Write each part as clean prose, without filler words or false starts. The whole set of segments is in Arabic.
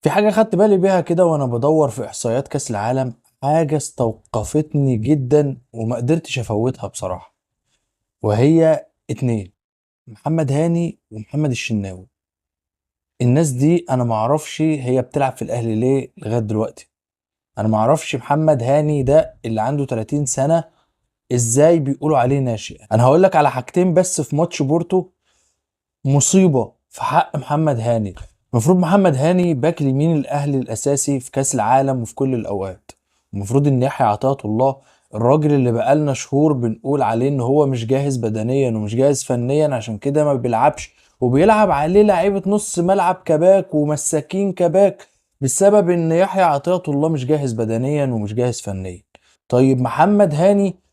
في حاجة خدت بالي بيها كده وأنا بدور في إحصائيات كأس العالم. حاجة استوقفتني جدا وما قدرتش أفوتها بصراحة، وهي اتنين: محمد هاني ومحمد الشناوي. الناس دي أنا معرفش هي بتلعب في الأهلي ليه لغاية دلوقتي. أنا معرفش محمد هاني ده اللي عنده 30 سنة إزاي بيقولوا عليه ناشئ. أنا هقولك على حاجتين بس في ماتش بورتو مصيبة في حق محمد هاني. المفروض محمد هاني باك اليمين الاهلي الاساسي في كاس العالم وفي كل الاوقات. المفروض ان يحيى عطية الله، الراجل اللي بقالنا شهور بنقول عليه ان هو مش جاهز بدنيا ومش جاهز فنيا عشان كده ما بيلعبش، وبيلعب عليه لعيبة نص ملعب كباك ومساكين كباك بسبب ان يحيى عطية الله مش جاهز بدنيا ومش جاهز فنيا. طيب محمد هاني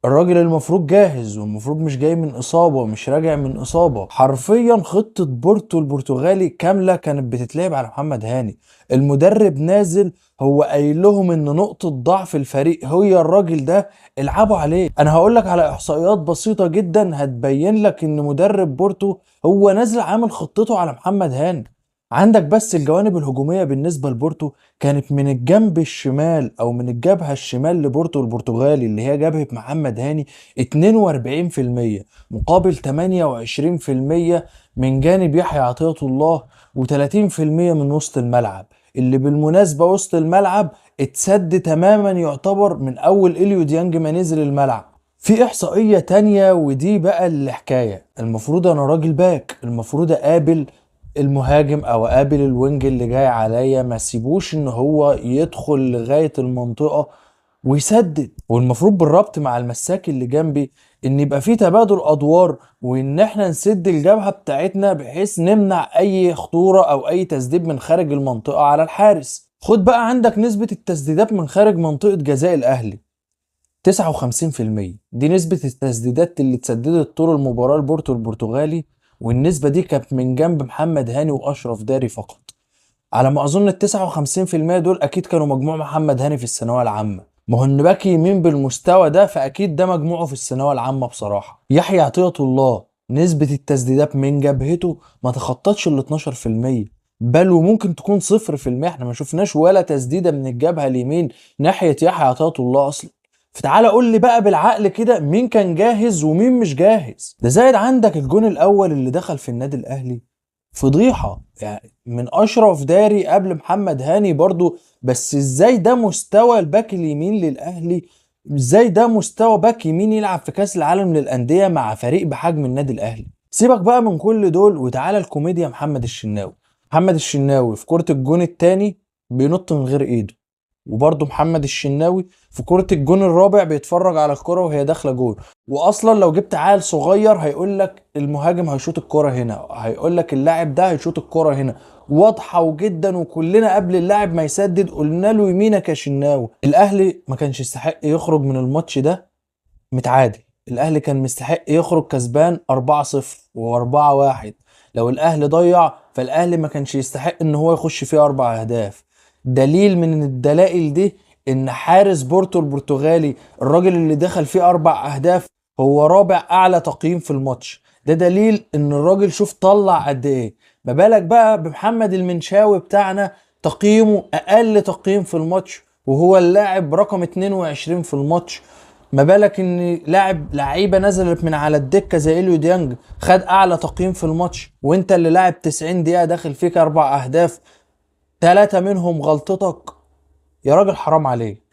الراجل المفروض جاهز والمفروض مش جاي من إصابة، مش راجع من إصابة. حرفيا خطة بورتو البرتغالي كاملة كانت بتتلعب على محمد هاني. المدرب نازل هو قايل لهم ان نقطة ضعف الفريق هي الراجل ده، العبوا عليه. انا هقولك على احصائيات بسيطة جدا هتبين لك ان مدرب بورتو هو نازل عامل خطته على محمد هاني. عندك بس الجوانب الهجومية بالنسبة لبورتو كانت من الجنب الشمال او من الجبهة الشمال لبورتو البرتغالي اللي هي جبهة محمد هاني 42% مقابل 28% من جانب يحيى عطية الله و30% من وسط الملعب، اللي بالمناسبة وسط الملعب اتسد تماما يعتبر من اول اليو ديانج ما نزل الملعب. في احصائية تانية ودي بقى الحكاية: المفروض انا راجل باك، المفروض اقابل المهاجم او قابل الوينج اللي جاي عليا ما سيبوش ان هو يدخل لغاية المنطقة ويسدد، والمفروض بالربط مع المساك اللي جنبي ان يبقى في تبادل ادوار وان احنا نسد الجبهة بتاعتنا بحيث نمنع اي خطورة او اي تسديد من خارج المنطقة على الحارس. خد بقى عندك نسبة التسديدات من خارج منطقة جزاء الاهلي 59%. دي نسبة التسديدات اللي اتسددت طول المباراة لبورتو البرتغالي، والنسبة دي كانت من جنب محمد هاني وأشرف داري فقط. على ما أظن ال 59% دول أكيد كانوا مجموع محمد هاني في الثانوية العامة. ما هو إن باك يمين بالمستوى ده فأكيد ده مجموعه في الثانوية العامة بصراحة. يحيى عطية الله نسبة التسديدات من جبهته ما تخطتش ال 12%، بل وممكن تكون 0%. احنا ما شفناش ولا تسديدة من الجبهة اليمين ناحية يحيى عطية الله أصلا. فتعالى قول لي بقى بالعقل كده مين كان جاهز ومين مش جاهز. ده زائد عندك الجون الاول اللي دخل في النادي الاهلي فضيحة يعني من اشرف داري قبل محمد هاني برضو. بس ازاي ده مستوى الباك اليمين للاهلي؟ ازاي ده مستوى باك يمين يلعب في كاس العالم للاندية مع فريق بحجم النادي الاهلي؟ سيبك بقى من كل دول وتعالى الكوميديا محمد الشناوي. محمد الشناوي في كرة الجون التاني بينط من غير ايده، وبرضه محمد الشناوي في كرة الجون الرابع بيتفرج على الكرة وهي داخلة جول. واصلا لو جبت عيل صغير هيقول لك المهاجم هيشوط الكرة هنا، هيقول لك اللاعب ده هيشوط الكرة هنا، واضحة جدا. وكلنا قبل اللاعب ما يسدد قلنا له يمينك يا شناوي. الاهلي ما كانش يستحق يخرج من الماتش ده متعادل، الاهلي كان مستحق يخرج كسبان 4-0 و4-1. لو الاهلي ضيع فالاهلي ما كانش يستحق ان هو يخش فيه 4 اهداف. دليل من الدلائل دي ان حارس بورتو البرتغالي الراجل اللي دخل فيه 4 اهداف هو رابع اعلى تقييم في الماتش. ده دليل ان الراجل شوف طلع قد ايه. ما بالك بقى بمحمد المنشاوي بتاعنا تقييمه اقل تقييم في الماتش وهو اللاعب رقم 22 في الماتش. ما بالك ان لعيبه نزلت من على الدكه زي اليو ديانج خد اعلى تقييم في الماتش، وانت اللي لاعب 90 دقيقه داخل فيك 4 اهداف 3 منهم غلطتك. يا راجل حرام عليك.